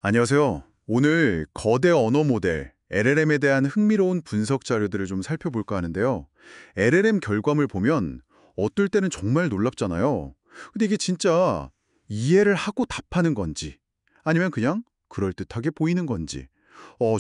안녕하세요. 오늘 거대 언어 모델 LLM에 대한 흥미로운 분석 자료들을 좀 살펴볼까 하는데요. LLM 결과물 보면 어떨 때는 정말 놀랍잖아요. 근데 이게 진짜 이해를 하고 답하는 건지 아니면 그냥 그럴듯하게 보이는 건지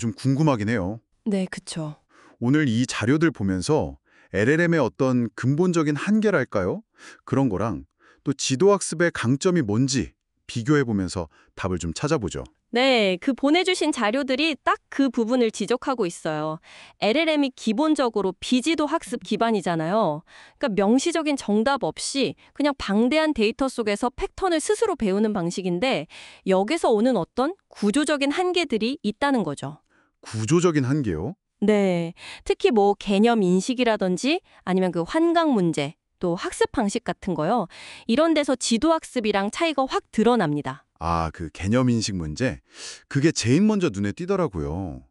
좀 궁금하긴 해요. 네, 그쵸. 오늘 이 자료들 보면서 LLM의 어떤 근본적인 한계랄까요? 그런 거랑 또 지도학습의 강점이 뭔지 비교해보면서 답을 좀 찾아보죠. 네, 그 보내주신 자료들이 딱 그 부분을 지적하고 있어요. LLM이 기본적으로 비지도 학습 기반이잖아요. 그러니까 명시적인 정답 없이 그냥 방대한 데이터 속에서 패턴을 스스로 배우는 방식인데 여기서 오는 어떤 구조적인 한계들이 있다는 거죠. 구조적인 한계요? 네, 특히 뭐 개념 인식이라든지 아니면 그 환강 문제, 또 학습 방식 같은 거요. 이런 데서 지도 학습이랑 차이가 확 드러납니다. 그 개념 인식 문제? 그게 제일 먼저 눈에 띄더라고요.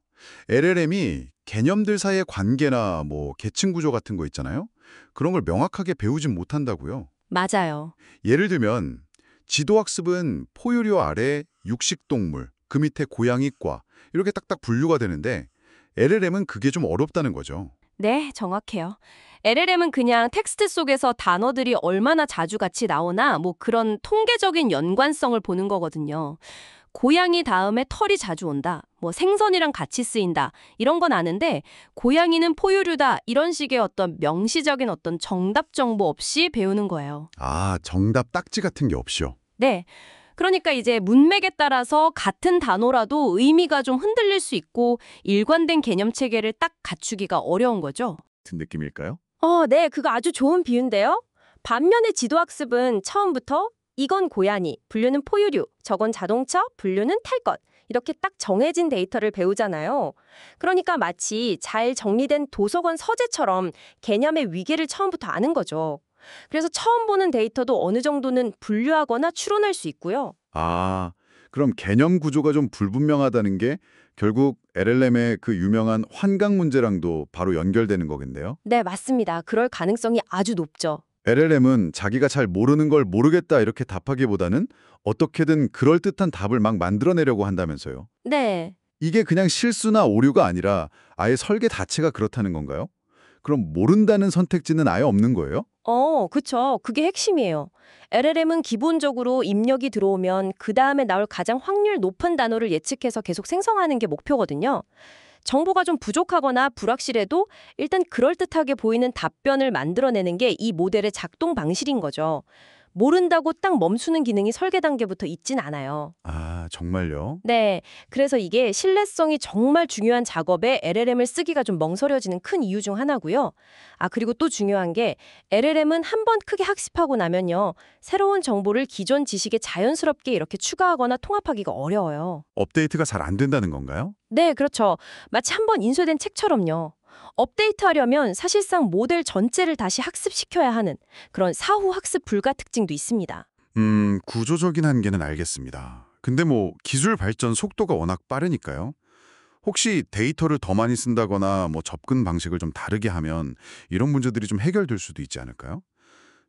LLM이 개념들 사이의 관계나 뭐 계층 구조 같은 거 있잖아요. 그런 걸 명확하게 배우진 못한다고요. 맞아요. 예를 들면 지도학습은 포유류 아래 육식동물, 그 밑에 고양이과 이렇게 딱딱 분류가 되는데 LLM은 그게 좀 어렵다는 거죠. 네, 정확해요. LLM은 그냥 텍스트 속에서 단어들이 얼마나 자주 같이 나오나 뭐 그런 통계적인 연관성을 보는 거거든요. 고양이 다음에 털이 자주 온다. 뭐 생선이랑 같이 쓰인다. 이런 건 아는데 고양이는 포유류다. 이런 식의 어떤 명시적인 어떤 정답 정보 없이 배우는 거예요. 정답 딱지 같은 게 없이요. 네. 그러니까 이제 문맥에 따라서 같은 단어라도 의미가 좀 흔들릴 수 있고 일관된 개념 체계를 딱 갖추기가 어려운 거죠. 같은 느낌일까요? 네, 그거 아주 좋은 비유인데요. 반면에 지도학습은 처음부터 이건 고양이, 분류는 포유류, 저건 자동차, 분류는 탈 것. 이렇게 딱 정해진 데이터를 배우잖아요. 그러니까 마치 잘 정리된 도서관 서재처럼 개념의 위계를 처음부터 아는 거죠. 그래서 처음 보는 데이터도 어느 정도는 분류하거나 추론할 수 있고요. 그럼 개념 구조가 좀 불분명하다는 게 결국 LLM의 그 유명한 환강 문제랑도 바로 연결되는 거겠네요. 네, 맞습니다. 그럴 가능성이 아주 높죠. LLM은 자기가 잘 모르는 걸 모르겠다 이렇게 답하기보다는 어떻게든 그럴듯한 답을 막 만들어내려고 한다면서요. 네. 이게 그냥 실수나 오류가 아니라 아예 설계 자체가 그렇다는 건가요? 그럼 모른다는 선택지는 아예 없는 거예요? 그쵸. 그게 핵심이에요. LLM은 기본적으로 입력이 들어오면 그 다음에 나올 가장 확률 높은 단어를 예측해서 계속 생성하는 게 목표거든요. 정보가 좀 부족하거나 불확실해도 일단 그럴듯하게 보이는 답변을 만들어내는 게 이 모델의 작동 방식인 거죠. 모른다고 딱 멈추는 기능이 설계 단계부터 있진 않아요. 정말요? 네, 그래서 이게 신뢰성이 정말 중요한 작업에 LLM을 쓰기가 좀 멍서려지는 큰 이유 중 하나고요. 그리고 또 중요한 게 LLM은 한 번 크게 학습하고 나면요. 새로운 정보를 기존 지식에 자연스럽게 이렇게 추가하거나 통합하기가 어려워요. 업데이트가 잘 안 된다는 건가요? 네, 그렇죠. 마치 한 번 인쇄된 책처럼요. 업데이트하려면 사실상 모델 전체를 다시 학습시켜야 하는 그런 사후 학습 불가 특징도 있습니다. 구조적인 한계는 알겠습니다. 근데 뭐 기술 발전 속도가 워낙 빠르니까요. 혹시 데이터를 더 많이 쓴다거나 뭐 접근 방식을 좀 다르게 하면 이런 문제들이 좀 해결될 수도 있지 않을까요?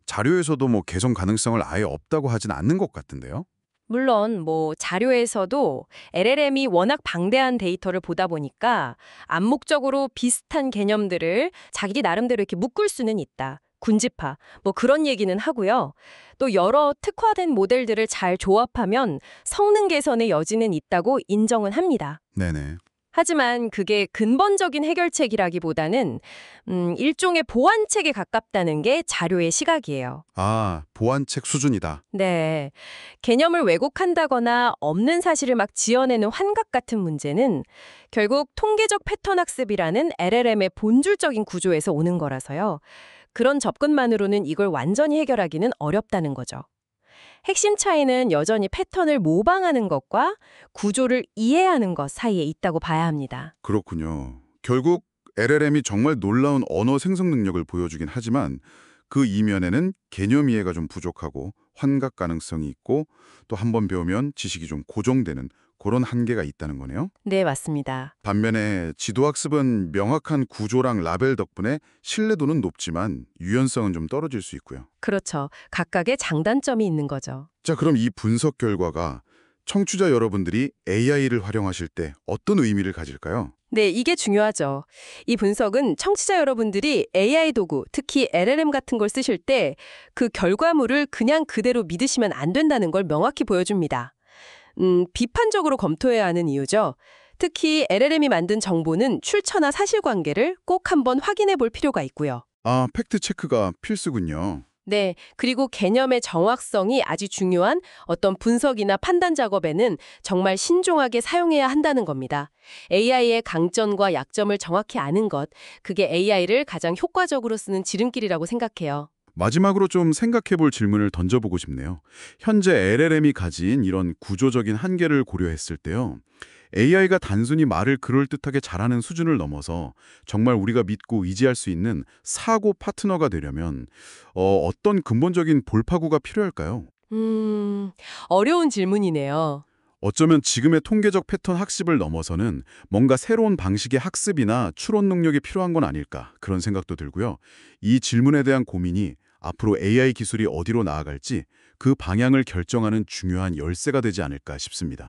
자료에서도 뭐 개선 가능성을 아예 없다고 하진 않는 것 같은데요. 물론 뭐 자료에서도 LLM이 워낙 방대한 데이터를 보다 보니까 암묵적으로 비슷한 개념들을 자기 나름대로 이렇게 묶을 수는 있다. 군집화, 뭐 그런 얘기는 하고요. 또 여러 특화된 모델들을 잘 조합하면 성능 개선의 여지는 있다고 인정은 합니다. 네네. 하지만 그게 근본적인 해결책이라기보다는 일종의 보완책에 가깝다는 게 자료의 시각이에요. 보완책 수준이다. 네. 개념을 왜곡한다거나 없는 사실을 막 지어내는 환각 같은 문제는 결국 통계적 패턴 학습이라는 LLM의 본질적인 구조에서 오는 거라서요. 그런 접근만으로는 이걸 완전히 해결하기는 어렵다는 거죠. 핵심 차이는 여전히 패턴을 모방하는 것과 구조를 이해하는 것 사이에 있다고 봐야 합니다. 그렇군요. 결국 LLM이 정말 놀라운 언어 생성 능력을 보여주긴 하지만 그 이면에는 개념 이해가 좀 부족하고 환각 가능성이 있고 또 한 번 배우면 지식이 좀 고정되는 그런 한계가 있다는 거네요. 네, 맞습니다. 반면에 지도학습은 명확한 구조랑 라벨 덕분에 신뢰도는 높지만 유연성은 좀 떨어질 수 있고요. 그렇죠. 각각의 장단점이 있는 거죠. 자, 그럼 이 분석 결과가 청취자 여러분들이 AI를 활용하실 때 어떤 의미를 가질까요? 네, 이게 중요하죠. 이 분석은 청취자 여러분들이 AI 도구, 특히 LLM 같은 걸 쓰실 때 그 결과물을 그냥 그대로 믿으시면 안 된다는 걸 명확히 보여줍니다. 비판적으로 검토해야 하는 이유죠. 특히 LLM이 만든 정보는 출처나 사실관계를 꼭 한번 확인해 볼 필요가 있고요. 아, 팩트 체크가 필수군요. 네, 그리고 개념의 정확성이 아주 중요한 어떤 분석이나 판단 작업에는 정말 신중하게 사용해야 한다는 겁니다. AI의 강점과 약점을 정확히 아는 것, 그게 AI를 가장 효과적으로 쓰는 지름길이라고 생각해요. 마지막으로 좀 생각해 볼 질문을 던져보고 싶네요. 현재 LLM이 가진 이런 구조적인 한계를 고려했을 때요. AI가 단순히 말을 그럴듯하게 잘하는 수준을 넘어서 정말 우리가 믿고 의지할 수 있는 사고 파트너가 되려면 어떤 근본적인 돌파구가 필요할까요? 어려운 질문이네요. 어쩌면 지금의 통계적 패턴 학습을 넘어서는 뭔가 새로운 방식의 학습이나 추론 능력이 필요한 건 아닐까 그런 생각도 들고요. 이 질문에 대한 고민이 앞으로 AI 기술이 어디로 나아갈지 그 방향을 결정하는 중요한 열쇠가 되지 않을까 싶습니다.